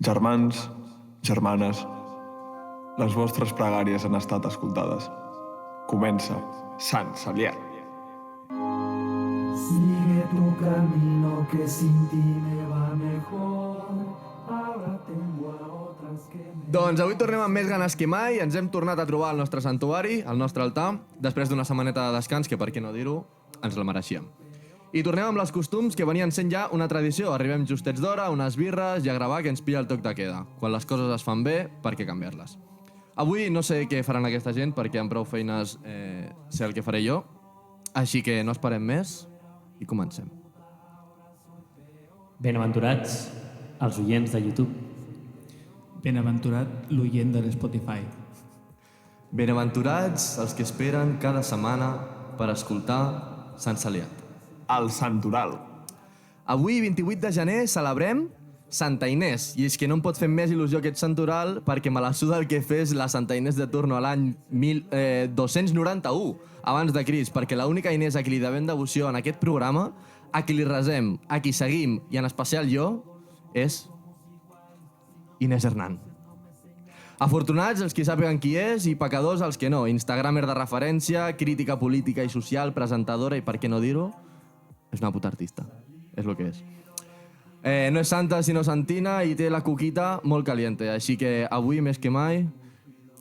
Germans, germanes, les vostres pregàries han estat escoltades. Comença Sant Cebrià. Sigue tu camino que sin ti me va mejor. Ahora tengo a otras que me... Doncs avui tornem amb més ganes que mai. Ens hem tornat a trobar al nostre santuari, al nostre altar, després d'una setmaneta de descans que, per què no dir-ho, ens la mereixíem. I tornem amb els costums que venien sent ja una tradició. Arribem justets d'hora, unes birres i a gravar que ens pilla el toc de queda. Quan les coses es fan bé, per què canviar-les? Avui no sé què faran aquesta gent perquè amb prou feines sé el que faré jo. Així que no esperem més i comencem. Benaventurats els oients de YouTube. Benaventurat l'oient de l'Spotify. Benaventurats els que esperen cada setmana per escoltar Sant Cebrià. El Santoral. Avui, 28 de gener, celebrem Santa Inés. I és que no em pot fer més il·lusió aquest santoral perquè me la suda el que fes la Santa Inés de Torno a l'any 1291 abans de Crist, perquè l'única Inés a qui li devem devoció en aquest programa, a qui li resem, a qui seguim, i en especial jo, és Inés Hernán. Afortunats els que sàpiguen qui és i pecadors els que no. Instagramer de referència, crítica política i social, presentadora i, per què no dir-ho, és una puta artista. És el que és. No és santa sinó santina i té la cuquita molt caliente. Així que avui, més que mai,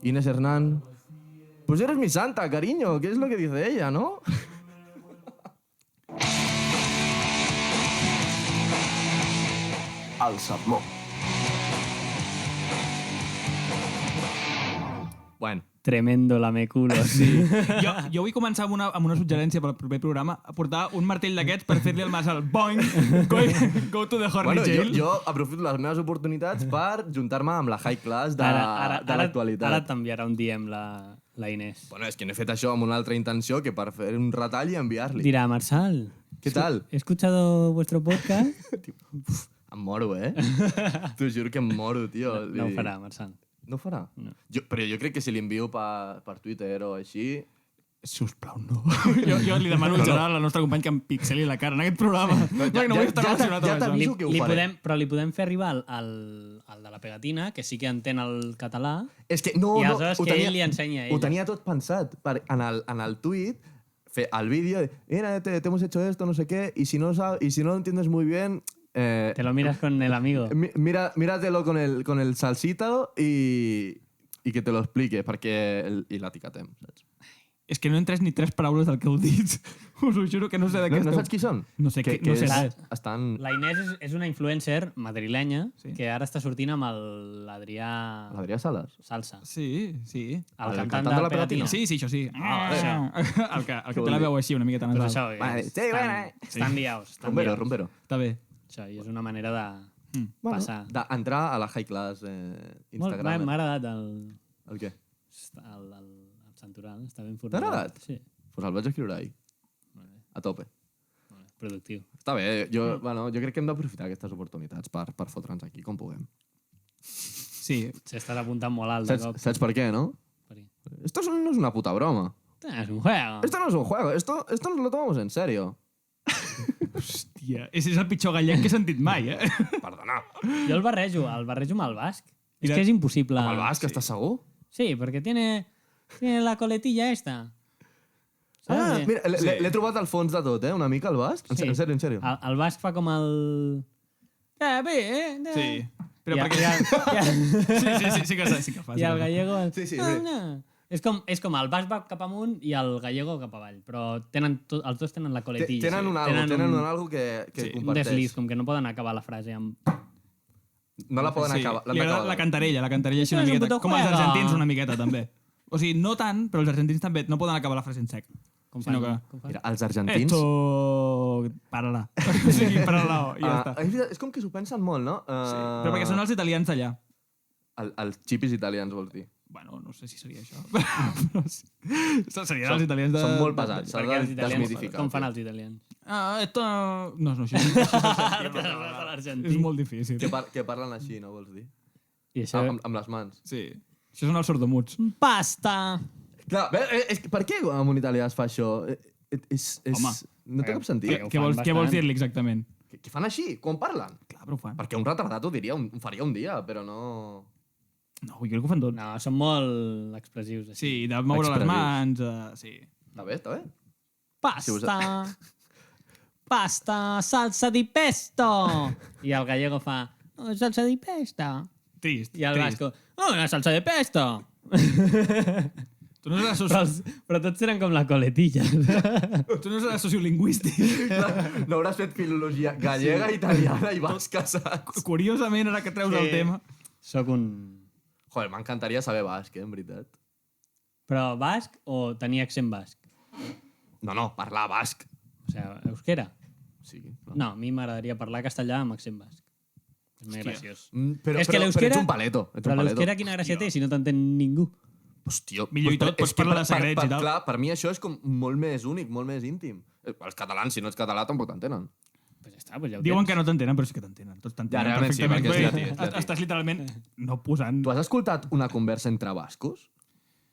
Inés Hernán... Pues eres mi santa, cariño, que es lo que dice ella, ¿no? El sermó. Bueno. Tremendo lameculo. Sí. Jo vull començar amb una suggerència pel proper programa, a portar un martell d'aquests per fer-li el mas al boing, go to the horny jail. Jo aprofito les meves oportunitats per juntar-me amb la high class de l'actualitat. Ara t'enviarà un DM la Inés. Bueno, és que no he fet això amb una altra intenció que per fer un retall i enviar-li. Dirá, Marsal, ¿Qué tal? he escuchado vuestro podcast. Em moro, T'ho juro que em moro, tio. No ho farà, Marsal. No ho farà? No. Però jo crec que si li envio per Twitter o així... Sisplau, no. Jo li demano en general al nostre company que em pixeli la cara en aquest programa. No vull estar relacionat amb això. t'aviso que ho faré. Però li podem fer arribar al de la pegatina, que sí que entén el català, És que no, i aleshores que ell li ensenya a ella. Ho tenia tot pensat. En el tuit, fer el vídeo, mira, te hemos hecho esto, no sé qué, y si no lo entiendes muy bien... Te lo miras con el amigo. Míratelo con el salsito y que te lo explique, i l'etiquetem, saps? És que no he entès ni 3 paraules del que heu dit. Us ho juro que no sé de què No esteu... saps qui són? No sé, no sé res. Estan... La Inés és una influencer madrilenya Sí. que ara està sortint amb l'Adrià L'Adrià Sales? Salsa. Sí. El El cantant cantant de la pegatina. Sí, això sí. El que té vol la dir? veu així, una miqueta Però nasal. això estan liaus. Rombero. Està bé. Això, i és una manera de passar. D'entrar a la high class Instagram. M'ha agradat El què? el santoral, està ben T'ha formulat. agradat? Sí, Pues el vaig escriure ahir. molt bé, A tope. molt bé. Productiu. Està bé. Jo crec que hem d'aprofitar aquestes oportunitats per fotre'ns aquí com puguem. Sí. S'estàs apuntant molt alt de cop. Saps per què, no? Per què? Esto no es una puta broma. És un juego. Esto no es un juego. Esto nos lo tomamos en serio. Hòstia, és el pitjor gallec que he sentit mai, Perdona. Jo el barrejo amb el basc. És Mira, que és impossible. Amb el basc, estàs segur? Sí, perquè tiene la coletilla esta. Ah, ¿Sabes? mira, l'he trobat al fons de tot, una mica, el basc. Sí. En sèrio. El basc fa com el... Bé, Sí. Però I, perquè... Sí que fa. I el gallego... Sí. No. És com el basc va cap amunt i el gallego cap avall, però els dos tenen la coletilla. Tenen un algo que un comparteix. desliz, com que no poden acabar la frase amb... No la poden acabar. Li agrada la cantarella així una És un miqueta. puto Com els juego. argentins una miqueta, també. O sigui, no tant, però els argentins també no poden acabar la frase en sec. Com Sinó fan? que... Mira, els argentins... Esto... Para-la. Sí, para-la, i ja està. és veritat, és com que s'ho pensen molt, no? Sí. Però perquè són els italians d'allà. Els xipis italians, vols dir. Bueno, no sé si seria això. Però sí. Serien els italians de... Són molt pesats, s'ha Perquè de els italians, desmitificar. com fan els italians? Esto... No, això és molt difícil. Que parlen així, no vols dir? I això... Amb les mans. Sí. Això són els sordomuts. Pasta! Clar, per què en italià es fa això? Home, no té cap sentit. ho Què fan vols bastant. dir-li exactament? Què fan així? Com parlen? Clar, però ho fan. Perquè un retardat ho diria, ho faria un dia, però no... No, jo crec que ho fan tot. No, són molt expressius. Així. Sí, de moure les Expressius. mans, sí. Està bé, està bé. Pasta! Pasta, salsa di pesto! I el gallego fa, oh, salsa di pesto. Trist, I el trist. vasco, oh, una salsa de pesto! Tu no seràs, Però tots eren com la coletilla. tu no seràs sociolingüístic. No hauràs fet filologia gallega, italiana i basca, saps? Curiosament, ara que treus el tema... Soc un... Joder, m'encantaria saber basc, en veritat. Però basc o tenir accent basc? No, parlar basc. O sigui, euskera? Sí, clar. No, a mi m'agradaria parlar castellà amb accent basc. És més graciós. Però, És que però l'euskera- ets un paleto. Ets Però un paleto. l'euskera quina gràcia té si no t'entén ningú? Hòstia, Millor i tot, és pots que parlar de secrets i tal. Clar, per mi això és com molt més únic, molt més íntim. Els catalans, si no ets català, tampoc t'entenen. Pues ja està, pues ja ho Diuen tens. que no t'entenen, però sí que t'entenen. Tots t'entenen Ja, realment sí, perfectament. perquè és Vull dir, llatí. Estàs literalment no posant... Tu has escoltat una conversa entre bascos?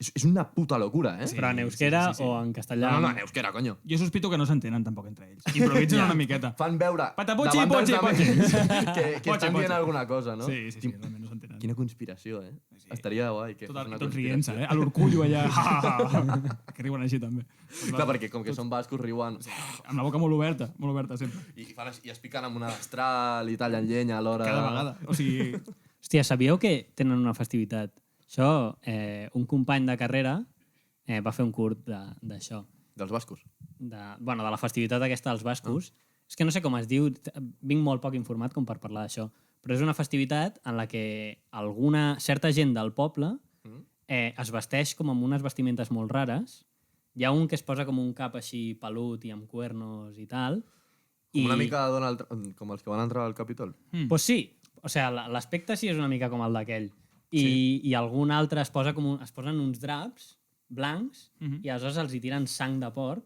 És una puta locura, eh? Però en euskera sí. o en castellà? No, en euskera, conyo. Jo sospito que no s'entenen tampoc entre ells. Improvisen una miqueta. Fan veure Pataputxi, davant dels potxi, amics potxi. que Potxi, estan dient potxi. alguna cosa, no? Sí, realment no s'entenen. Quina conspiració, eh? Estaria guai. Que Tot, fos una tot conspiració. rient-se, a l'orcullo allà. Que riuen així també. Clar, perquè com que són bascos, riuen... Amb la boca molt oberta sempre. I es piquen amb una destral i tallen llenya a l'hora... Cada vegada. O sigui, Hòstia, sabíeu que tenen una festivitat? Això, un company de carrera va fer un curt d'això. Dels bascos. De la festivitat aquesta dels bascos. És que no sé com es diu, vinc molt poc informat com per parlar d'això, però és una festivitat en la que alguna certa gent del poble es vesteix com amb unes vestimentes molt rares. Hi ha un que es posa com un cap així pelut i amb cuernos i tal. Com una mica Donald Trump, com els que van entrar al Capitol. Pues sí, o sigui, l'aspecte sí és una mica com el d'aquell. I algun altre es posen uns draps blancs i aleshores els hi tiren sang de porc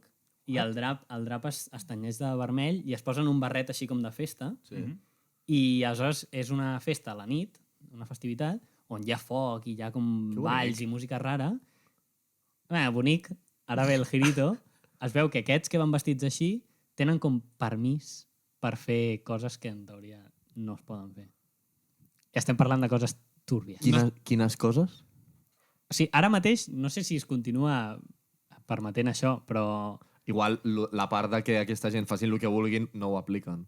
i el drap es tenyeix de vermell i es posen un barret així com de festa i aleshores és una festa a la nit, una festivitat, on hi ha foc i hi ha com balls i música rara. Bonic. Ara ve el girito. Es veu que aquests que van vestits així tenen com permís per fer coses que en teoria no es poden fer. I estem parlant de coses túrbies. Quines coses? O sigui, ara mateix no sé si es continua permetent això, però... Igual la part de que aquesta gent facin el que vulguin no ho apliquen.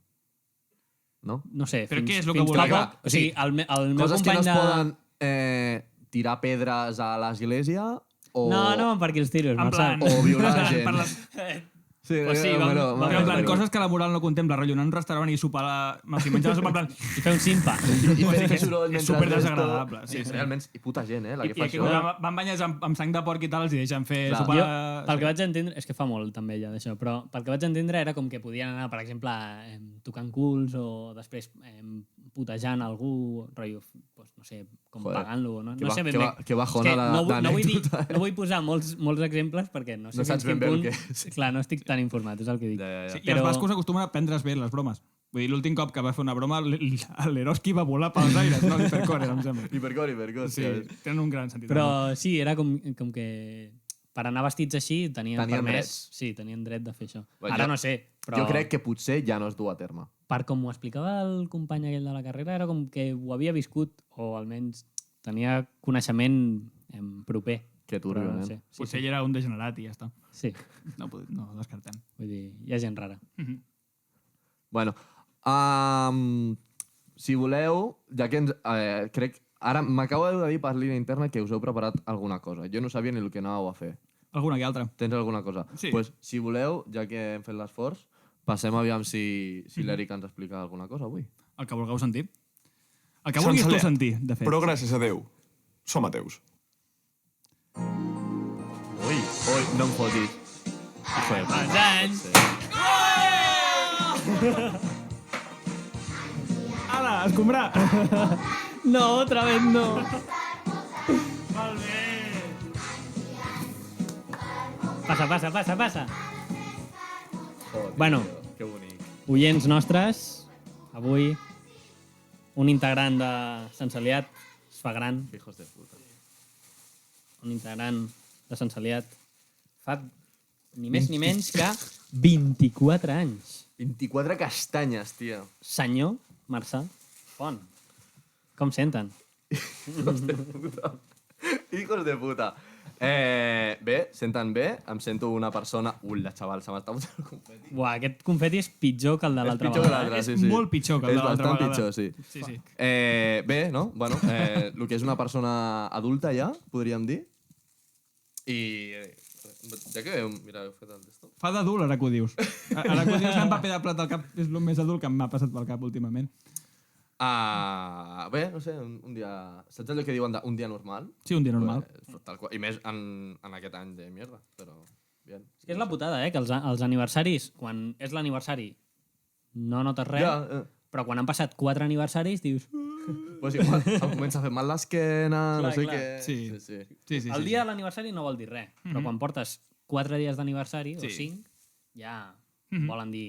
No? No sé, Però què és el que fins vulguin? fa poc... O sigui, el meu Coses que company no es de... poden tirar pedres a l'església o... No, per aquí els tiros, En Marçal. plan- O violar gent. Per les- Sí, Pues sí, vam- Però en plan, coses que la moral no contempla, rotllo, anar a un restaurant i sopar menjar la sopa, en plan... I fer un simpa. I fer soroll mentre... És superdesagradable, sí, sí. Realment, i puta gent, la que I fa aquí això. van banyats amb sang de porc i tal, els hi deixen fer Clar. sopar... Jo, pel que vaig entendre, és que fa molt també ja d'això, però pel que vaig entendre era com que podien anar, per exemple, tocant culs o després putejant algú, rotllo, pues, no sé, com Joder. pagant-lo, no? Que No sé ben bé. que bajona És que no vull dir, d'anècdota, no vull posar molts exemples perquè no sé No saps fins quin ben bé el punt... que és. Clar, no estic tan informat, és el que dic. Sí, I Però- els bascos acostumen a prendre's bé les bromes. Vull dir, l'últim cop que va fer una broma, l'Eroski va volar pels aires, no l'Hipercore, em sembla. Hipercor, Sí, tenen un gran sentit. Però sí, era com que per anar vestits així tenien Tenien permès... drets. Sí, tenien dret de fer això. Bé, Ara jo- no sé, però... Jo crec que potser ja no es du a terme. Per com ho explicava el company aquell de la carrera, era com que ho havia viscut, o almenys tenia coneixement proper. Que turbio, Però no nen. sé. Sí, Potser ell era un degenerat i ja està. sí. No descartem. Vull dir, hi ha gent rara. Bueno, si voleu, ja que ens... crec... Ara m'acabo de dir per línia interna que us heu preparat alguna cosa. Jo no sabia ni el que anàveu a fer. Alguna que altra. Tens alguna cosa? Sí. Pues, si voleu, ja que hem fet l'esforç, passem aviam si l'Eric ens explica alguna cosa avui. El que vulgueu sentir. El que Sant vulguis tu Celer. sentir, de fet. Però gràcies a Déu, som ateus. Ui, no em fotis. Bons anys! Ala, escombrar! No, otra vez no! Molt bé! Passa. Joder, Bueno. Que bonic. Oients nostres, avui un integrant de Sant Celiat es fa gran, Hijos de puta. un integrant de Sant Celiat fa ni més ni menys que 24 anys. 24 castanyes, tia. Senyor Marçal Font. Com senten? Hijos de puta. Bé, senten bé. Em sento una persona... la xaval, se m'està posant el confeti. Buah, aquest confeti és pitjor que el de l'altra pitjor que vegada. l'altre, És sí, sí. molt pitjor que el de l'altra És vegada. bastant pitjor, sí. Sí, sí. Bé, no? Bueno, el que és una persona adulta ja, podríem dir. I... ja que mira, heu fet el testo. Fa d'adult, ara que ho dius. Ara que ho dius, en paper de plat al cap és el més adult que m'ha passat pel cap últimament. Bé, no sé, un dia... Saps allò que diuen d'un dia normal? Sí, un dia normal. Pues, tal qual. I més en aquest any de mierda, però... Bien. És que és la putada, que els aniversaris, quan és l'aniversari, no notes res, Ja, però quan han passat 4 aniversaris dius... pues igual, em comença a fer mal l'esquena, no Clar, sé clar. què... Sí. Sí, El dia de l'aniversari no vol dir res, però quan portes 4 dies d'aniversari, o 5, ja volen dir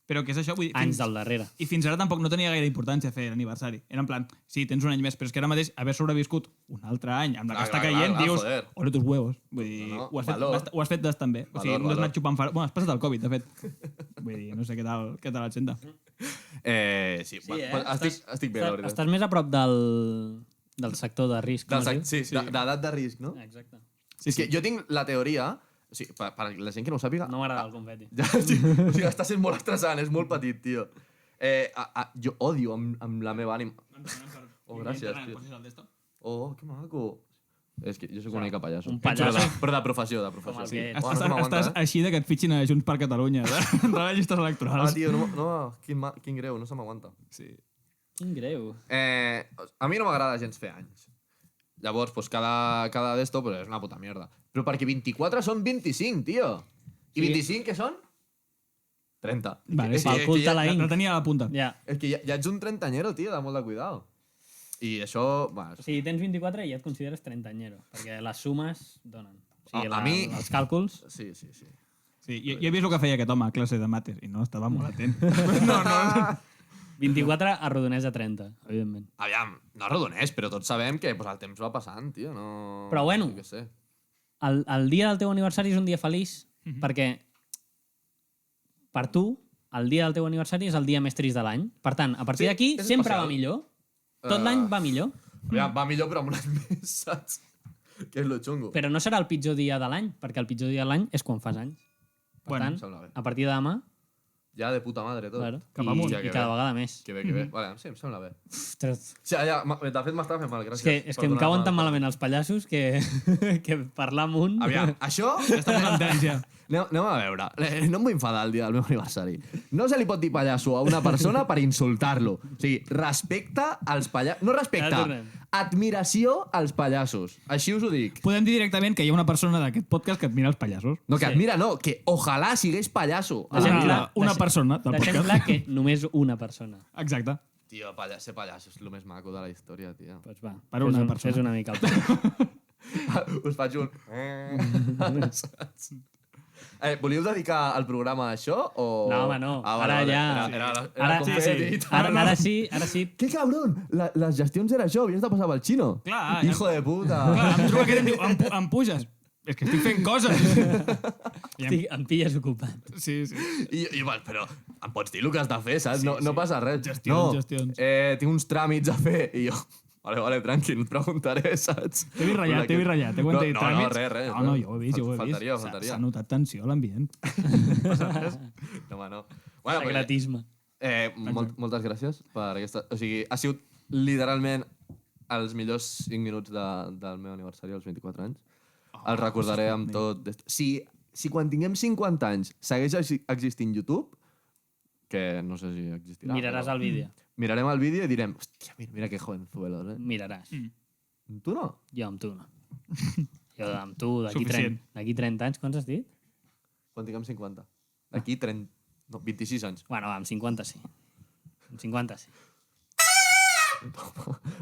Però què és això? Vull dir, anys del darrere. I fins ara tampoc no tenia gaire importància fer l'aniversari. Era en plan, sí, tens un any més, però és que ara mateix haver sobreviscut un altre any amb la que està caient, dius, joder. ole tus huevos. Vull dir, No, ho valor. has fet bastant bé. O sigui, Valor, no has valor. anat xupant fara... Bueno, has passat el Covid, de fet. Vull dir, no sé què tal et senta. Sí, bueno, estic bé, la veritat. Estàs més a prop del sector de risc. Del no sac, es diu? sí, d'edat de risc, no? Exacte. És que jo tinc la teoria... O sigui, per la gent que no ho sàpiga... No m'agrada el confeti. Ja, sí, o sigui, està sent molt estressant, és molt petit, tio. Jo odio amb la meva ànima. Oh, gràcies, tio. Oh, que maco. És que jo soc una mica pallasso. Un pallasso. Però de professió, de Com professió. el que ets. Oh, no se m'aguanta, Estàs així de que et fitxin a Junts per Catalunya, de les llistes electorals. tio, quin greu, no se m'aguanta. Sí. Quin greu. A mi no m'agrada gens fer anys. Llavors, pues, cada d'esto pues, és una puta mierda. Però perquè 24 són 25, tio. I 25 què són? 30. Vale, És sí. que- Pel cul de la La Inc. tenia a la punta. Ja. És que ja ets un trentanyero, tio, de molt de cuidado. I això... Bueno, O sigui, tens 24 i ja et consideres trentanyero, perquè les sumes donen. O sigui, A mi- els càlculs... sí. Sí, jo he vist el que feia aquest home a classe de mates i no estava molt atent. 24 arrodoneix a 30, evidentment. Aviam, no arrodoneix, però tots sabem que pues, el temps va passant, tio. No... Però bueno. Jo què sé. El dia del teu aniversari és un dia feliç, perquè per tu, el dia del teu aniversari és el dia més trist de l'any. Per tant, a partir Sí, d'aquí és sempre especial. va millor. Tot l'any va millor. Aviam, va millor, però amb un any més, saps? Que és lo xungo. Però no serà el pitjor dia de l'any, perquè el pitjor dia de l'any és quan fas anys. Per Bueno, tant, sembla bé. a partir de demà, Ja de puta madre, tot. claro, Cap amunt. Ja, i que cada bé. vegada més. Que bé, que bé. Vale, sí, em sembla bé. Ostres, Sí, ja, de fet m'estava fent mal, és gràcies. que em per cauen donar-me tan el- malament els pallassos que, que parlar amunt... Aviam, això... Està posant temps ja. Anem a veure. No em vull enfadar el dia del meu aniversari. No se li pot dir pallasso a una persona per insultar-lo. O sigui, respecte als pallassos... No respecte, Ja tornem. admiració als pallassos. Així us ho dic. Podem dir directament que hi ha una persona d'aquest podcast que admira els pallassos. No, que Sí. admira, no, que ojalà sigués pallasso. Deixem clar- Una deixem- persona del Deixem podcast. clar que només una persona. Exacte. Tio, ser pallasso és el més maco de la història, tio. Pues va, Per una persona. fes una mica el teu. Us faig un... Saps? Volíeu dedicar el programa a això o...? No, home, no. Vale, Ara vale. ja- Era Ara- confeti i tal. Ara sí. Que cabrón! Les gestions era això, havies de passar pel xino. Clar, Hijo de puta. Clar, em truca aquest i em diu, em puges? És que estic fent coses. Em pilles ocupat. Sí, sí. I bueno, però em pots dir el que has de fer, saps? No passa res. Gestions. Tinc uns tràmits a fer i jo... Vale, tranquil, et preguntaré, saps? T'he vist ratllat. He aguantat No, tràmits. res. No, jo ho he vist. Faltaria. S'ha notat tensió a l'ambient. No, home, no. Bueno, però, Secretisme. moltes gràcies per aquesta... O sigui, ha sigut literalment els millors 5 minuts del meu aniversari als 24 anys. El recordaré amb tot... Si quan tinguem 50 anys segueix existint YouTube, que no sé si existirà... Miraràs però- el vídeo. Mirarem el vídeo i direm, hòstia, mira que jovenzuelos, eh? Miraràs. Tu no? Jo amb tu no. Jo amb tu Suficient. d'aquí 30 anys, quants has dit? Quan tinguem 50. D'aquí 30... No, 26 anys. Bueno, amb 50 sí. Amb 50 sí.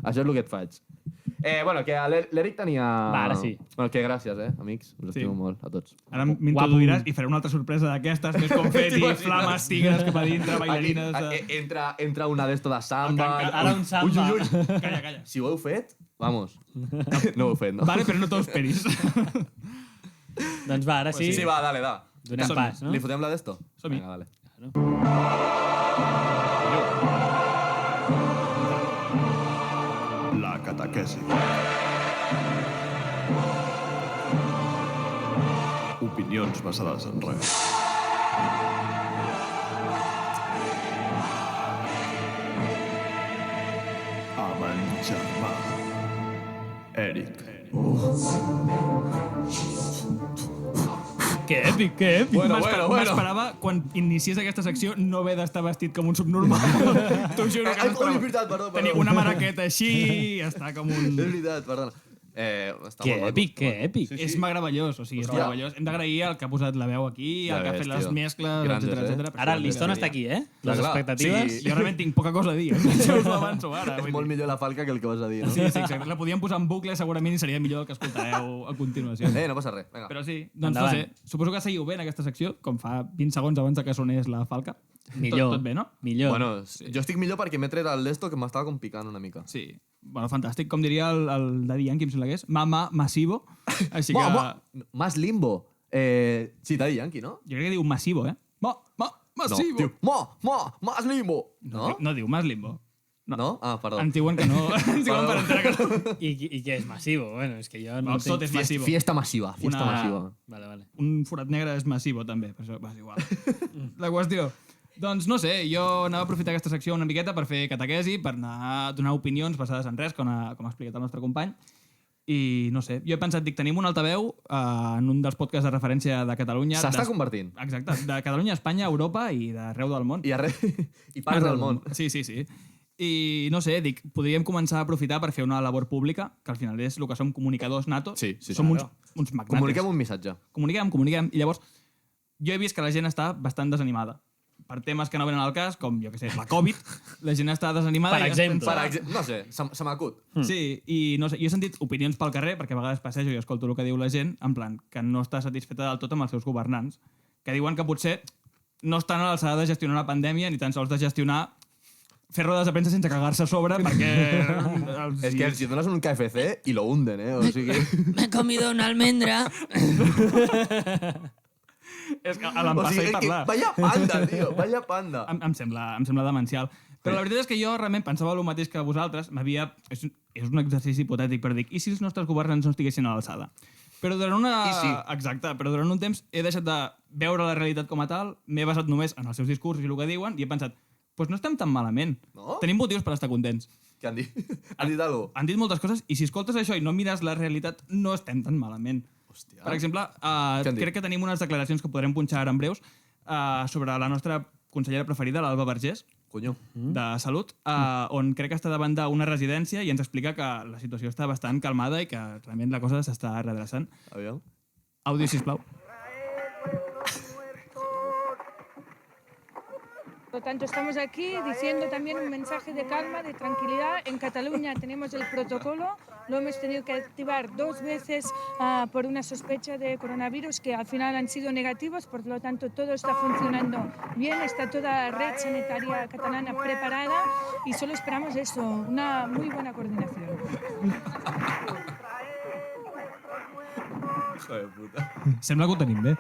Això és el que et faig. Bueno, que l'Eric tenia... Va, ara sí. Bueno, que gràcies, amics. Us estimo molt, a tots. Ara m'introduiràs i faré una altra sorpresa d'aquestes, més confeti, flames, tigres cap a dintre, bailarines... Aquí, entra una d'esto de samba. Ara un samba. Ui. Calla. Si ho heu fet, vamos. No ho heu fet, no? Vale, però no t'ho esperis. Doncs va, ara sí. Sí, va, dale. Donem Som-hi. pas, no? Li fotem la d'esto? Som-hi. Vinga, vale. La catequesi. Opinions basades en res. Amb en germà. Eric. Que èpic, que èpic. Bueno. M'esperava, quan iniciés aquesta secció, no haver d'estar vestit com un subnormal. T'ho juro que Ai, m'esperava. és veritat, perdó. Tenir una maraqueta així i estar com un... És veritat, perdona. Està Que molt maco, èpic, està que maco. èpic. És meravellós, o sigui, és Hòstia. meravellós. Hem d'agrair al que ha posat la veu aquí, Ja al que ha ves, fet les tio. mescles, Grandes, etcètera. eh? Ara el listón està aquí, eh? Clar, Les clar. expectatives... Sí. Jo realment tinc poca cosa a dir, això us ho avanço ara. És molt millor la falca que el que vas a dir, no? Sí, exacte. La podíem posar en bucle segurament i seria millor el que escoltareu a continuació. No passa res, vinga. Però sí, doncs Endavant. no sé, suposo que seguiu bé en aquesta secció, com fa 20 segons abans de que sonés la falca. Millor. Tot bé, no? Millor. Bueno, jo estic millor perquè m'he tret el d'esto que m'estava com picant una mica. Sí. Bueno, fantàstic. Com diria el Daddy Yankee, em sembla que és. Mama Massivo. Així que... Más limbo. Sí, Daddy Yankee, no? Jo crec que diu Massivo, eh? Massivo. Diu, más limbo. No? No diu Mas Limbo. No? Ah, perdó. Ens diuen que no. Ens diuen per entrar que no. I què és massivo? Bueno, és que jo no El sot és massivo. Fiesta masiva, fiesta Una- masiva. Vale, vale. Un forat negre és massivo, també. Per això, és igual. La qüestió. Doncs no sé, jo anava a aprofitar aquesta secció una miqueta per fer catequesi, per anar a donar opinions basades en res, com ha explicat el nostre company. I no sé, jo he pensat, dic, tenim un altaveu en un dels podcasts de referència de Catalunya. S'està convertint. Exacte, de Catalunya, Espanya, Europa i d'arreu del món. I parts del món. Sí, sí, sí. I no sé, dic, podríem començar a aprofitar per fer una labor pública, que al final és el que som comunicadors natos. Sí, sí, Som claro. uns magnates. Comuniquem un missatge. Comuniquem. I llavors, jo he vist que la gent està bastant desanimada. Per temes que no venen al cas, com, jo què sé, la Covid, la gent està desanimada. Per i es exemple. pensa- No sé, se m'acut. Sí, i no sé, jo he sentit opinions pel carrer, perquè a vegades passejo i escolto el que diu la gent, en plan, que no està satisfeta del tot amb els seus governants, que diuen que potser no estan a l'alçada de gestionar una pandèmia ni tan sols de gestionar fer rodes de premsa sense cagar-se a sobre, perquè... És que si dones un KFC i lo hunden, O sigui... Me he comido una almendra. És que a l'empassar i parlar. Vaya panda, tio, vaya panda. Em sembla demencial. Però la veritat és que jo realment pensava el mateix que vosaltres. És un exercici hipotètic, però dic, i si els nostres governants no estiguessin a l'alçada? Però durant una... I sí. Exacte, però durant un temps he deixat de veure la realitat com a tal, m'he basat només en els seus discursos i el que diuen, i he pensat, doncs no estem tan malament. No? Tenim motius per estar contents. Què han dit? Han dit alguna cosa? Han dit moltes coses, i si escoltes això i no mires la realitat, no estem tan malament. Hòstia. Per exemple, Què han dit? crec que tenim unes declaracions que podrem punxar ara en breus sobre la nostra consellera preferida, l'Alba Vergés, Conyo. de Salut, on crec que està davant d'una residència i ens explica que la situació està bastant calmada i que realment la cosa s'està redreçant. Aviam. Àudio, sisplau. Por lo tanto, estamos aquí diciendo también un mensaje de calma, de tranquilidad. En Cataluña tenemos el protocolo, lo hemos tenido que activar 2 veces por una sospecha de coronavirus que al final han sido negativos, por lo tanto todo está funcionando bien, está toda la red sanitaria catalana preparada y solo esperamos eso, una muy buena coordinación. Joder, puta. Sembla que ho tenim bé.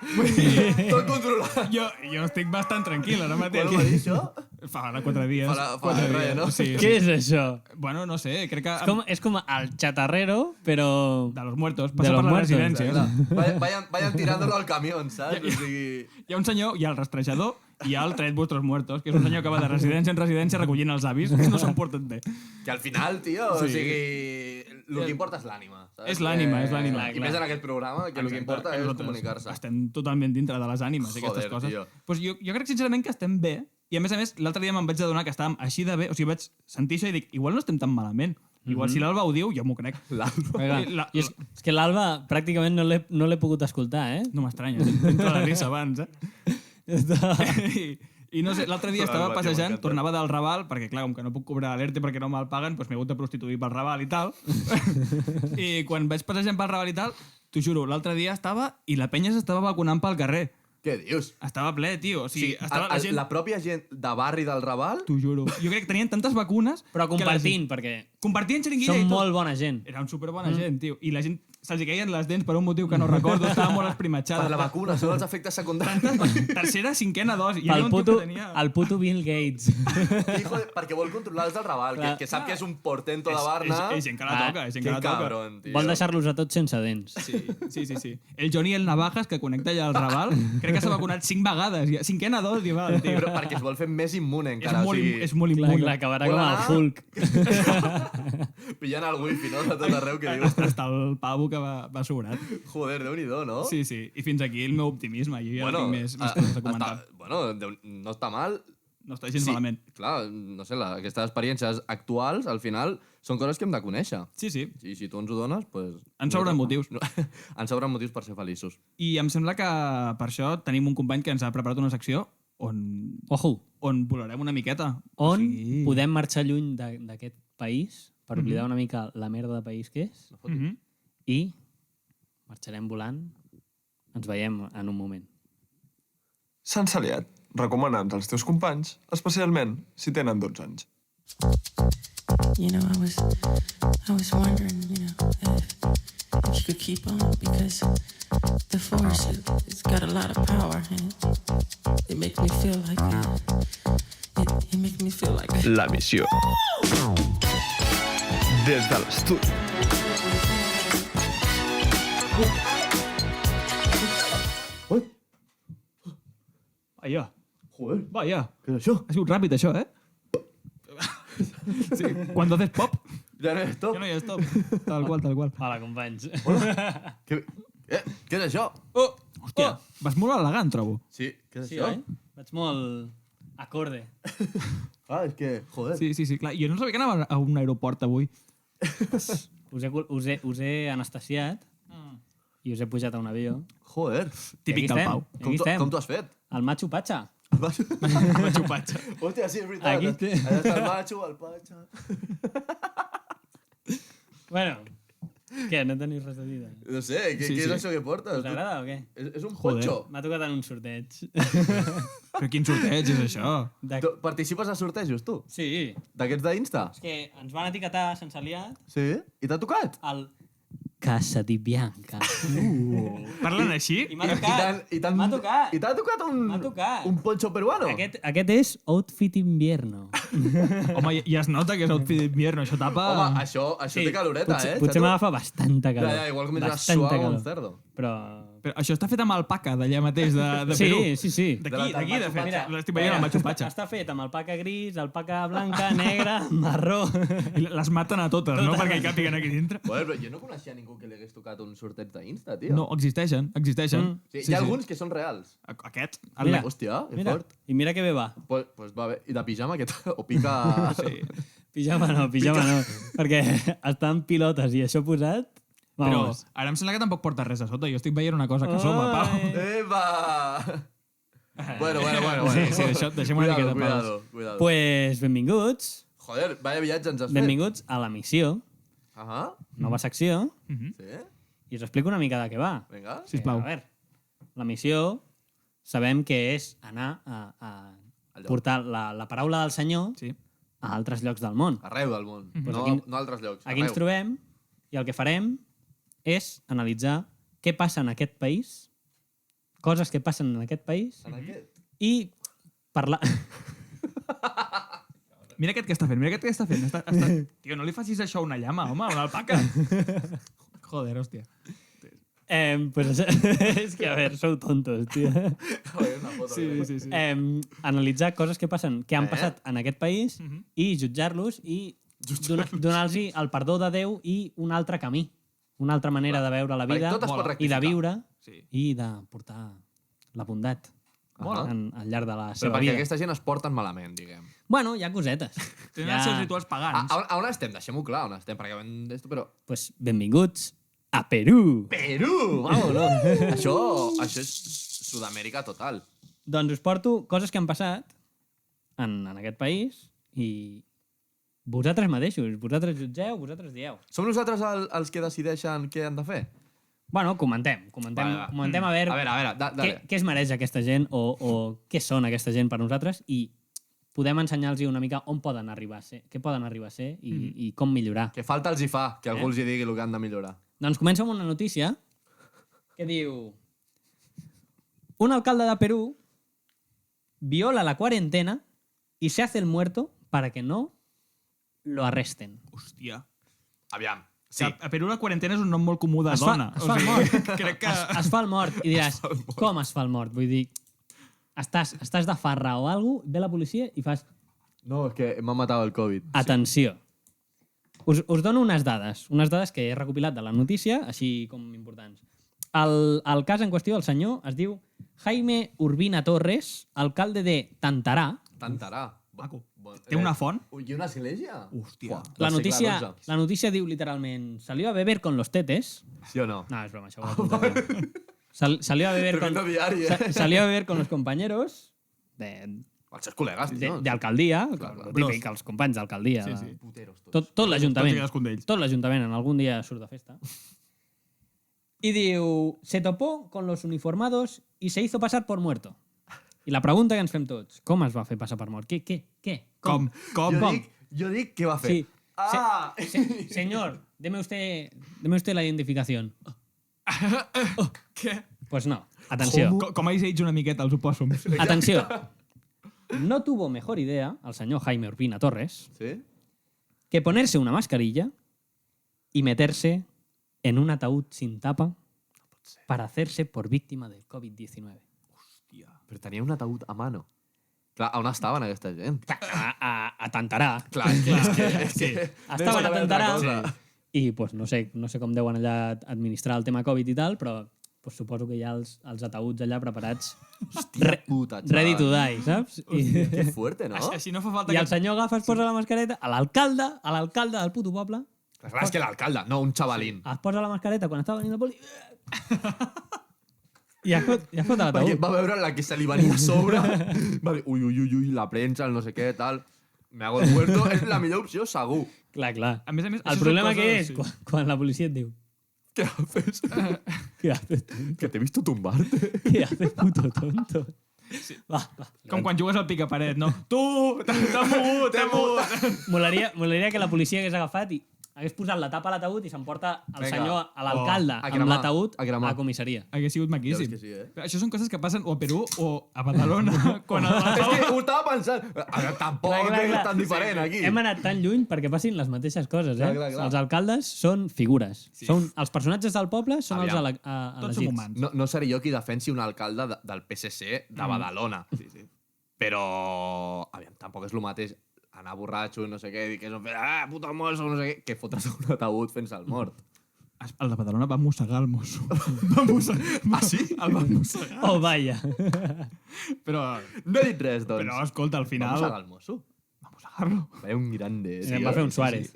Tot controlat. Jo estic bastant tranquil ara mateix. Quan ho va dir, això? Fa 4 dies. Fa 4 res, no? Sí, Què és això? Bueno, no sé, crec que... És com el chatarrero, però... De los muertos. De Passa los per la muertos, residència. Vayan tirándolo al camión, saps? O sigui... Hi ha un senyor, hi ha el rastrejador, i hi ha el traet vostres muertos, que és un senyor que va de residència en residència recollint els avis que no s'han portat bé. Que al final, tio, o Sí. sigui... El que importa és l'ànima. saps? És l'ànima, és l'ànima. I més en aquest programa, que el que importa que és nosaltres comunicar-se. Estem totalment dintre de les ànimes i aquestes Joder, coses. tio. Pues jo crec sincerament que estem bé, i a més, l'altre dia me'n vaig adonar que estàvem així de bé, o sigui, vaig sentir això i dic, igual no estem tan malament. Igual si l'Alba ho diu, jo m'ho crec. Vinga. I és que l'Alba pràcticament no l'he pogut escoltar, eh? No m'estranya, entra la risa abans, I no sé, l'altre dia estava L'Alba, tio, passejant, m'encanta. tornava del Raval, perquè clar, com que no puc cobrar l'ERTE perquè no me'l paguen, doncs m'he hagut de prostituir pel Raval i tal. I quan vaig passejant pel Raval i tal, t'ho juro, l'altre dia estava i la penya s'estava vacunant pel carrer. Què dius? Estava ple, tio. O sigui, Sí, estava la gent... la pròpia gent de barri del Raval... T'ho juro. Jo crec que tenien tantes vacunes... Però que la compartint, gent- perquè Compartint xeringuilla són i tot. molt bona gent. Era una superbona gent, tio. I la gent se'ls hi queien les dents per un motiu que no recordo, estava molt esprimatxada. Per la vacuna, són els efectes secundaris. Tercera, cinquena dosi. I El un tio puto, que tenia... el puto Bill Gates. Hijo de, perquè vol controlar els del Raval, que sap que és un portento de Barna. És gent que la toca, és gent que Que la toca. cabron, tio. Vol deixar-los a tots sense dents. Sí. El Johnny el Navajas, que connecta ja al Raval, crec que s'ha vacunat 5 vegades. Ja. Cinquena dosi, va, el tio. Però perquè es vol fer més immune, encara. És molt Clar, immune. clar, acabarà Vol com el anar- Hulk. Pillant el wifi, no? De tot arreu que dius. Està el pavo que va sobrat. Joder, Déu-n'hi-do, no? Sí. I fins aquí el meu optimisme. Jo ja tinc més coses a comentar. No està mal. No està gens malament. Clar, no sé, aquestes experiències actuals, al final, són coses que hem de conèixer. Sí. I si tu ens ho dones, doncs... Ens sobren motius. Ens sobren motius per ser feliços. I em sembla que per això tenim un company que ens ha preparat una secció Ojo, on volarem una miqueta. on Sí. podem marxar lluny d'aquest país per oblidar una mica la merda de país que és i marxarem volant. Ens veiem en un moment. Sant Saliat, recomana'ns als teus companys, especialment si tenen 12 anys. You know, I was wondering, if you could keep on, because the force, it's got a lot of power, and it makes me feel like it makes me feel like La missió. Des de l'estudi. Vaja. Joder, Vaja. què és això? Ha sigut ràpid, això, eh? Sí. Quan haces pop, Ja no és tot. ja no hi ha stop. Tal qual. Hola, companys. Què és això? Oh! Hòstia, vas molt elegant, trobo. Sí, què és Sí, això? oi? Vaig molt acorde. Ah, és que, joder. Sí, clar. Jo no sabia que anava a un aeroport avui. Us he anestesiat i us he pujat a un avió. Joder. Típic I aquí del estem, Pau. i aquí estem. Com t'ho has fet? El Machu Pacha. Amb xupatxa. Hòstia, sí, és veritat. Aquí té. Allà està el macho, el patxa. Bueno, què, no teniu res a dir? No sé, què és això que portes? Us agrada o què? És un Joder. poncho. M'ha tocat en un sorteig. Però quin sorteig és això? Tu participes a sortejos, tu? Sí, D'aquests d'Insta? és que ens van etiquetar sense aliat Sí? I t'ha tocat? al Casa di Bianca. Parlen així? I m'ha tocat. M'ha tocat. I t'ha tocat M'ha tocat. un poncho peruano? Aquest és Outfit Invierno. Home, ja es nota que és outfit d'invierno, això tapa... Home, això té caloreta, Potser m'agafa bastanta calor. Ja, igual comença a Bastanta suar calor. un cerdo. Però... Però això està fet amb alpaca d'allà mateix, de Sí, Perú. sí. D'aquí, de fet. Mira, L'estic veient al Machu Picchu. Està fet amb alpaca gris, alpaca blanca, negra, marró. I les maten a totes, no? Perquè hi càpiguen aquí dintre. Joder, però jo no coneixia ningú que li hagués tocat un sorteig d'Insta, tio. No, existeixen. Sí, hi ha alguns que són reals. Aquest. Mira. Hòstia, que Mira, fort. i mira que bé va. Pues va bé. I de pijama, que o pica... Sí. Pijama no. Perquè estan pilotes i això posat... Però Vamos. ara em sembla que tampoc porta res a sota. Jo estic veient una cosa que soma, Pau. Eva! Bueno. Sí, deixem una miqueta de paus. Cuidado. Pues benvinguts. Joder, vaya viatge ens has fet. Benvinguts a la missió, Ahà, nova secció, sí? i us explico una mica de què va. Vinga. Sisplau. A veure, la missió sabem que és anar a lloc. portar la paraula del Senyor Sí. a altres llocs del món. Arreu del món. Pues No, aquí- no a altres llocs. Aquí ens trobem i el que farem és analitzar què passa en aquest país, coses que passen en aquest país, En aquest? i parlar... Mira aquest que està fent, Tio, no li facis això a una llama, home, a una alpaca. Joder, hòstia. Pues, és que, a veure, sou tontos, tio. Joder, una foto. Sí. Analitzar coses que passen, que han passat en aquest país i jutjar-los i donar-los el perdó de Déu i un altre camí, una altra manera de veure la vida Perquè tot es pot i de rectificar. viure Sí. i de portar la bondat al llarg de la Però seva perquè vida. aquesta gent es porten malament, diguem. Bueno, hi ha cosetes. Tenen els seus rituals pagans. On estem? Deixem-ho clar, on estem, perquè vam d'esto, però... Pues benvinguts a Perú. Perú! Vámonos! això és Sud-amèrica total. Doncs us porto coses que han passat en aquest país i vosaltres mateixos, vosaltres jutgeu, vosaltres dieu. Som nosaltres els que decideixen què han de fer? Bueno, comentem Va. a veure, A veure, dale. què es mereix aquesta gent o què són aquesta gent per nosaltres i podem ensenyar-los una mica on poden arribar a ser, què poden arribar a ser i com millorar. Que falta els hi fa, que algú els hi digui el que han de millorar. Doncs comença amb una notícia que diu: un alcalde de Perú viola la cuarentena y se hace el muerto para que no lo arresten. Hòstia. Aviam. Sí. A Perú la quarantena és un nom molt comú de Es fa, dona. es fa el mort. Crec que... Es fa el mort. I diràs, com es fa el mort? Vull dir, estàs de farra o alguna cosa, ve la policia i fas, No, és que m'ha matat el Covid. atenció. Us dono unes dades que he recopilat de la notícia, així com importants. El cas en qüestió, el senyor, es diu Jaime Urbina Torres, alcalde de Tantarà. Tantarà. Maco. Té una font? I una església? Hòstia. La Del segle notícia, XII. la notícia diu literalment, salió a beber con los tetes. Sí o no? No, és broma, això ho he apuntat jo. Salió a beber con... Tremendo diari, eh? Salió a beber con los compañeros de Els seus col·legues, tio. d'alcaldia, Clar. típic, els companys d'alcaldia. Sí, sí. Puteros, tots. Tot Tots i l'Ajuntament. cadascun d'ells. Tot l'Ajuntament en algun dia surt de festa. Y diu, se topó con los uniformados y se hizo pasar por muerto. I la pregunta que ens fem tots, com es va fer passar per mort? Què? Com? Jo dic què va fer. Sí. Ah! Señor, deme usted la identificación. Què? Pues no. Atenció. Com ha dit una miqueta els opòssums. Atenció. No tuvo mejor idea, el señor Jaime Urbina Torres, Sí? que ponerse una mascarilla y meterse en un ataúd sin tapa para hacerse por víctima del COVID-19. Però tenia un ataúd a mano. Clar, on estaven aquesta gent? A Tantarà. Clar, és que... Estaven a Tantarà. Sí. I pues, no sé com deuen allà administrar el tema Covid i tal, però pues, suposo que hi ha els ataúds allà preparats Hòstia puta, xaval. ready to die, saps? Que fuerte, no? Així no fa falta I el que... senyor agafa, es posa la mascareta, a l'alcalde del puto poble, Clar, és que l'alcalde, no un xavalín. es posa la mascareta quan estava venint el poli i es fot a Perquè l'ataúd. va veure la que se li venia a sobre. Va dir, ui, la premsa, el no sé què, tal. Me hago el muerto. És la millor opció, segur. Clar. A més, El això problema són que coses- és quan la policia et diu ¿Qué haces? ¿qué haces, Que t'he visto tumbarte. ¿Qué haces, puto tonto? Va. Com quan jugues al picaparet, no? Tu! T'ha mogut! Molaria que la policia hagués agafat i hagués posat la tapa a l'ataúd i s'emporta el Vinga. senyor, a l'alcalde, a amb cremar, l'ataúd a cremar. a comissaria. Hauria sigut maquíssim. Ja ves que sí, eh? Però això són coses que passen o a Perú o a Badalona. Quan És que ho estava pensant. A veure, tampoc és tan diferent aquí. Hem anat tan lluny perquè passin les mateixes coses, eh? Clar. Els alcaldes són figures. Són, els personatges del poble són Aviam. els Tots som elegits. humans. No seré jo qui defensi un alcalde del PSC de Badalona. Sí. Però, aviam, tampoc és el mateix anar borratxo, no sé què, dir que és un puto mosso, no sé què, que fotre's un ataúd fent-se el mort. El de Badalona va mossegar el mosso. Va mossegar. Ah, sí? El va mossegar. Oh, vaja. Però, No he dit res, doncs. però escolta, al final... Vamos a el mosso. Va mossegar-lo. Vaya un grande. Em va fer un Suárez.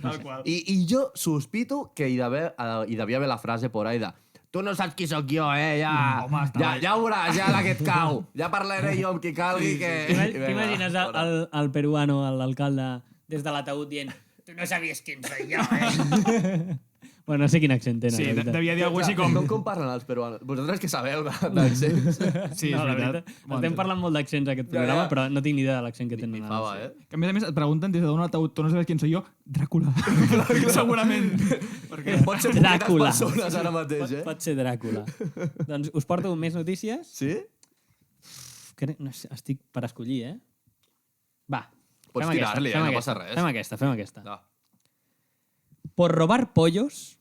Tal qual. I jo sospito que hi devia haver la frase por ahí de tu no saps qui sóc jo, ja. Home, està bé. Ja veuràs, ja la que et cau. Ja parlaré jo amb qui calgui, que... T'imagines el peruano, l'alcalde, des de l'ataúd dient tu no sabies quin soy jo, eh? Bueno, no sé quin accent tenen. Sí, la veritat. devia dir alguna cosa així com... Com parlen els peruanos? Vosaltres que sabeu d'accents. Sí, és No, la veritat. veritat. Estem parlant molt d'accents aquest programa, però no tinc ni idea de l'accent que tenen. Ni fava, eh? Que a més et pregunten des d'on ataúd, tu no sabes quién soy yo? Dràcula. Segurament. Perquè... Pot ser Dràcula. poquites persones ara mateix, eh? Pot ser Dràcula. Doncs us porto més notícies. Sí? No sé, estic per escollir, eh? Va. Pots fem tirar-li, aquesta, no fem passa aquesta, res. Fem aquesta. No. Por robar pollos,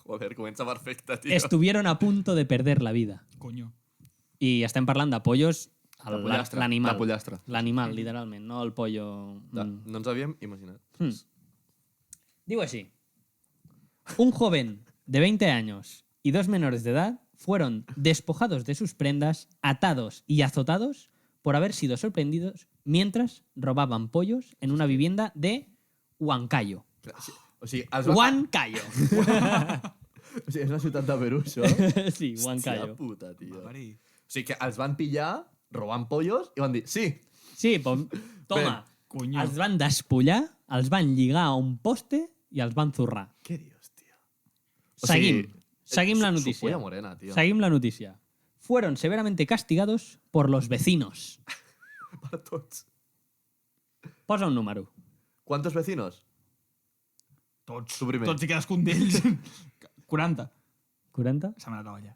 Joder, comença perfecte, tio. estuvieron a punto de perder la vida. Coño. I estem parlant de pollos, De pollastre, l'animal. de pollastre. L'animal, literalment, no el pollo... No ens havíem imaginat. Digo así. Un joven de 20 años y 2 menores de edad fueron despojados de sus prendas, atados y azotados por haber sido sorprendidos mientras robaban pollos en una vivienda de Huancayo. O sigui, Huancayo. O sigui, és una ciutat de Perú, això? Sí, Huancayo. Hòstia puta, tio. O sigui, que els van pillar robant pollos i van dir, sí, Sí, pues, toma. Coño. Els van despullar, els van lligar a un poste i els van zurrar. què dius, tio? Seguim la Su notícia. polla morena, tio. Seguim la notícia. Fueron severamente castigados por los vecinos. Per tots. Posa un número. ¿Cuántos vecinos? Tots. Tu primer. Tots i cadascun d'ells. 40. 40? Se m'ha anat la olla.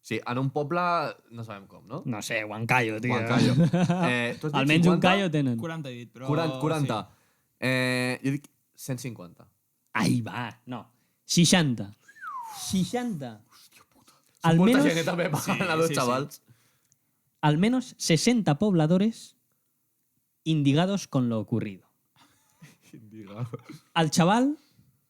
Sí, en un poble no sabem com, no? No sé, Huancayo, tio. Huancayo. Tu has dit Almenys 50? un callo tenen. 40 he dit, però... 40. Sí. Jo dic 150. Ai, va, no. 60. 60. Al Molta menos, gent també pagant a los chavals. al menos 60 pobladores indigados con lo ocurrido. El xaval,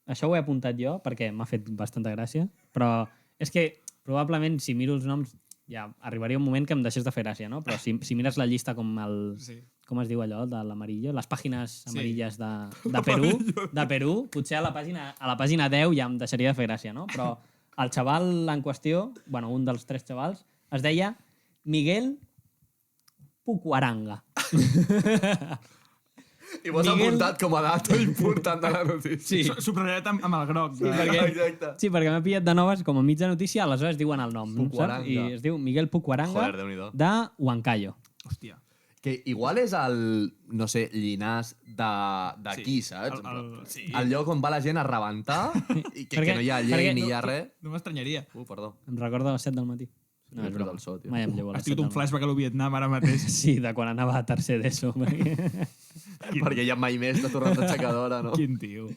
això ho he apuntat jo perquè m'ha fet bastanta gràcia, però és que probablement si miro els noms ja arribaria un moment que em deixés de fer gràcia, no? Però si mires la llista com el... Sí. Com es diu allò, de l'amarillo? Les pàgines amarilles de Perú, potser a la pàgina 10 ja em deixaria de fer gràcia, no? Però el xaval en qüestió, bueno, un dels 3 xavals, es deia Miguel Pucuaranga. I ho has Miguel- apuntat com a dato important de la notícia. Sí, Subratllat amb el groc. sí, perquè, Exacte. sí, perquè m'he pillat de noves com a mitja notícia, aleshores diuen el nom, saps? Pucuaranga. I es diu Miguel Pucuaranga Joder, Déu-n'hi-do. de Huancayo. Hòstia. Que igual és el, no sé, Llinàs d'aquí, Sí. saps? Sí. El lloc on va la gent a rebentar i que Perquè- no hi ha llei perquè ni no- hi ha res. No m'estranyaria. Perdó. Em recorda a les 7 del matí. No, He és fet broma. el so, tio. Mai em llevo a les Has 7 tingut un del matí. flashback a lo Vietnam ara mateix. Sí, de quan anava a tercer d'ESO. Perquè ja mai més t'ha tornat aixecadora, no? Quin tio.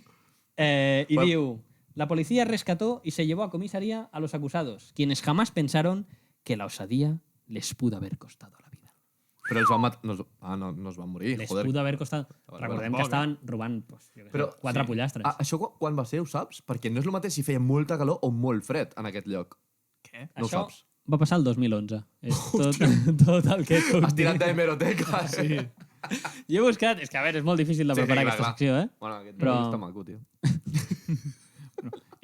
Y Bueno. diu, la policía rescató y se llevó a comisaría a los acusados, quienes jamás pensaron que la osadía les pudo haver costado la vida. Però els van matar... No es van morir, Les joder. pudo haver costado... Bueno, Recordem que poc, estaven robant pues, jo què sé, Però, 4 sí. pollastres. Això quan va ser, ho saps? Perquè no és el mateix si feia molta calor o molt fred en aquest lloc. Què? No ho Això saps. va passar el 2011. És tot el que et puc Has dir. tirat d'hemeroteca. Sí. Jo he buscat... És que, a veure, és molt difícil de preparar aquesta secció, eh? Bueno, aquest Però- està maco, tio.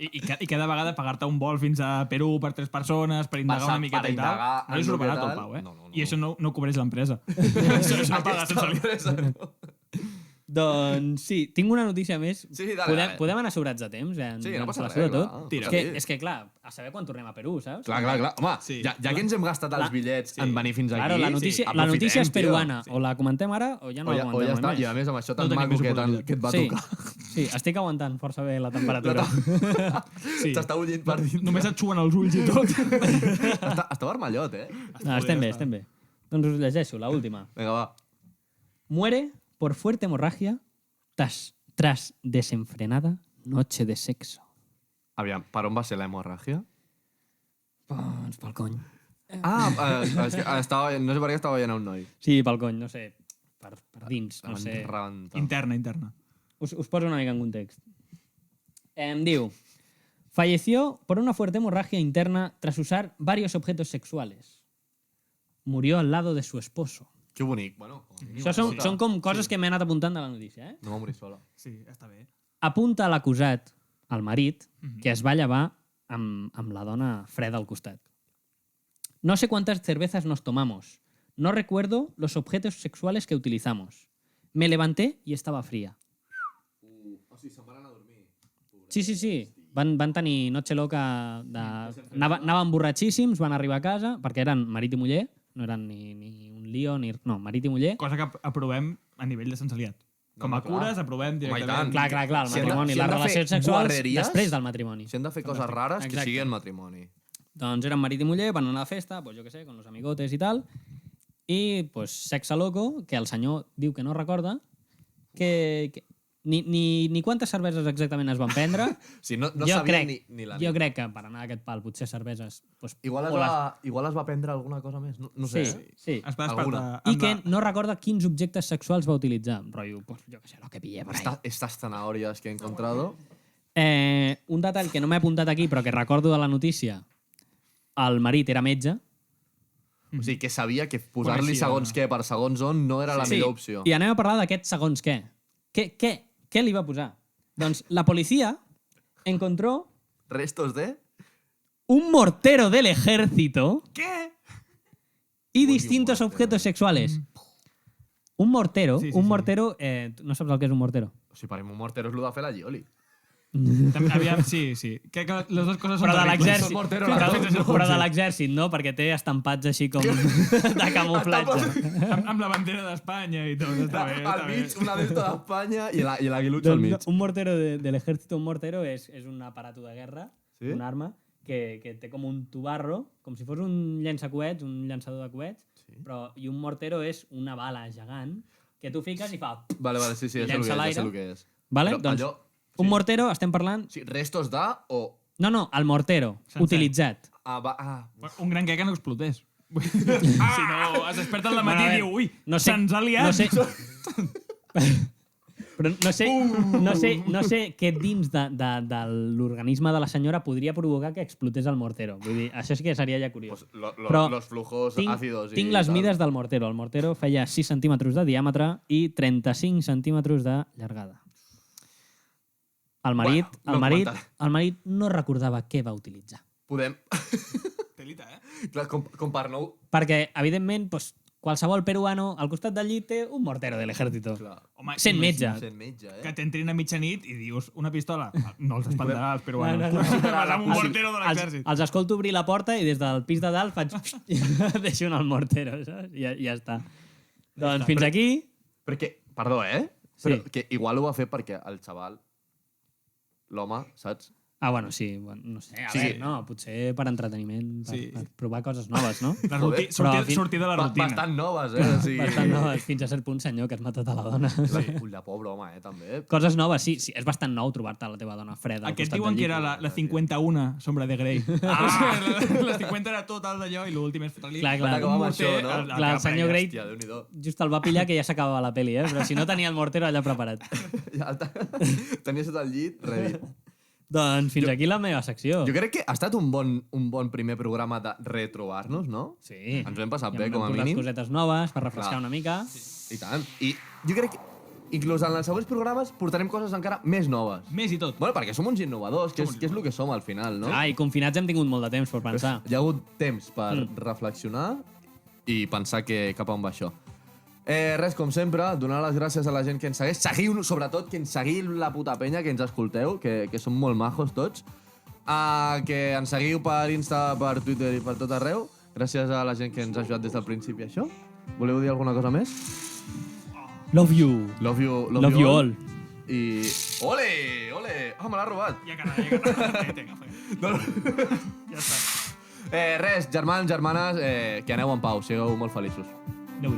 I cada vegada pagar-te un vol fins a Perú per 3 persones, per indagar Passar una miqueta per i tal. indagar No li en surt lo que barat el tal. pau, eh? No. I això no ho cobreix l'empresa. això no paga sense l'IVA. Doncs sí, tinc una notícia més. Sí, dale, dale. Podem anar sobrats de temps? Sí, no passa la res, suda clar. tot? Tira. És que, clar, a saber quan tornem a Perú, saps? Clar. Home, Sí. ja que ens hem gastat els bitllets en venir fins aquí... Claro, la notícia aprofitem, és tio. peruana. O la comentem ara o ja no O la ja comentem està. mai I a més. més amb això No tan tenim maco més que oportunitat. et va Sí, tocar. sí, estic aguantant força bé la temperatura. Sí. T'està bullint per dintre. Només et xuen els ulls i tot. Està vermellot, eh? No, estem bé. Doncs us llegeixo, la última. Vinga, va. Muere por fuerte hemorragia tras desenfrenada noche de sexo. Aviam, per on va ser l'hemorràgia? Doncs pel cony. És que no sé per què estava veient a un noi. Sí, pel cony, no sé. Per dins, no sé. Rebentar. Interna. Us poso una mica en context. Diu, falleció por una fuerte hemorragia interna tras usar varios objetos sexuales. Murió al lado de su esposo. Que bonic. Bueno, Això són com coses que m'he anat apuntant de la notícia, eh? no va morir sola. Sí, està bé. Apunta a l'acusat, al marit, que es va llevar amb la dona freda al costat. No sé cuántas cervezas nos tomamos. No recuerdo los objetos sexuales que utilizamos. Me levanté y estaba fría. O sigui, se'n van anar a dormir. Sí. Van tenir noche loca. Anaven borratxíssims, van arribar a casa, perquè eren marit i muller, no eren ni un lío, no, marit i muller. Cosa que aprovem a nivell de Sant Aliat. Com a clar. cures aprovem Home, i directament. tant. Clar, el Si han de- matrimoni, si han les de fer relacions sexuals guarreries, després del matrimoni. Si hem de fer coses rares, que Exacte. sigui en matrimoni. Doncs eren marit i muller, van anar a festa, pues jo què sé, con los amigotes i tal, i pues sexe loco, que el senyor diu que no recorda, que ni quantes cerveses exactament es van prendre. Sí, no Jo sabia crec- ni la Jo crec que per anar a aquest pal potser cerveses... Pues, Igual o les- es va prendre alguna cosa més. No sé. Sí, sí. Es va Alguna. despertar... I amb que la- no recorda quins objectes sexuals va utilitzar. Rotllo, pues, jo què sé, lo que pillé por ahí. Estas zanahorias que he encontrado... Un detall que no m'he apuntat aquí, però que recordo de la notícia, el marit era metge. O sigui, que sabia que posar-li Coneixia. segons què per segons on no era la millor opció. I anem a parlar d'aquest segons què. Què li va posar? Doncs la policia encontró Restos de... un mortero del ejército Què? y distintos objetos sexuales. Un mortero, Sí. no saps el que és un mortero? O sigui, per mi un mortero és el de fer la Gioli. Aviam, sí. Que les dues coses són Però de terribles. l'exèrcit. Mortero, Però de l'exèrcit, no? Perquè té estampats així com de camuflatge. Amb la bandera d'Espanya i tot. Està bé, Al està bé. mig, una d'esta d'Espanya i l'aguilutxo al mig. Un mortero del ejército, un mortero és un aparato de guerra, Sí? un arma, que té com un tubarro, com si fos un llançacoets, un llançador de coets, i un mortero és una bala gegant que tu fiques i fa... Vale, sí, I és llença el l'aire. que és. Vale? Però Doncs allò- un mortero, estem parlant... Sí, restos de o... No, el mortero, Sencer. utilitzat. Un gran que no explotés. Si no, es desperta al matí i diu, ui, se'ns ha liat. No sé... Però no sé què dins de l'organisme de la senyora podria provocar que explotés el mortero. Vull dir, això sí que seria ja curiós. Però los flujos ácidos. tinc les mides del mortero. El mortero feia 6 centímetres de diàmetre i 35 centímetres de llargada. El marit no recordava què va utilitzar. Podem... Telita, Clar, com per no... Perquè, evidentment, doncs, qualsevol peruano al costat del llit té un mortero de l'ejército. Home, Sent metge. Que t'entrin a mitjanit i dius, una pistola. No els espantarà, els peruanos. No. Vas amb un mortero de l'exèrcit. Els escolto obrir la porta i des del pis de dalt faig... deixo anar el mortero, saps? I ja està. Doncs fins aquí... Perquè, perdó, Sí. Però que igual ho va fer perquè el xaval, l'home, saps? Ah, bueno, sí. Bueno, no sé, a veure, no, potser per entreteniment, per provar coses noves, no? Sortir de la rutina. Bastant noves, O sigui... Bastant noves, fins a cert punt, senyor, que has matat a la dona. Ull de pobre home, també. Coses noves, sí, és bastant nou trobar-te la teva dona freda al Aquest costat diuen del que llit. era la 51 sombra de Grey. La 50 era tot el d'allò i l'últim és fotre-li Clar, acabava amb això, no? Clar, el senyor Grey Hòstia, Déu-n'hi-do. just el va pillar que ja s'acabava la peli, però si no tenia el mortero allà preparat. Tenia sota el llit, redit. Doncs fins aquí la meva secció. Jo crec que ha estat un bon primer programa de retrobar-nos, no? Sí. Ens ho hem passat I bé, hem com a posat mínim. cosetes noves per refrescar Clar. una mica. I tant. I jo crec que inclús en els següents programes portarem coses encara més noves. Més i tot. Bueno, perquè som uns innovadors, que és el que som al final, no? I confinats hem tingut molt de temps per pensar. Hi ha hagut temps per reflexionar i pensar cap on va això. Res, com sempre, donar les gràcies a la gent que ens segueix. Seguiu-nos, sobretot, que ens seguiu la puta penya, que ens escolteu, que som molt majos tots. Que ens seguiu per Insta, per Twitter i per tot arreu. Gràcies a la gent que ens ha ajudat des del principi, això. Voleu dir alguna cosa més? Love you. Love you all. I... Ole! Me l'ha robat. Ja carai. No. Ja està. Res, germans, germanes, que aneu en pau, sigueu molt feliços. Adéu.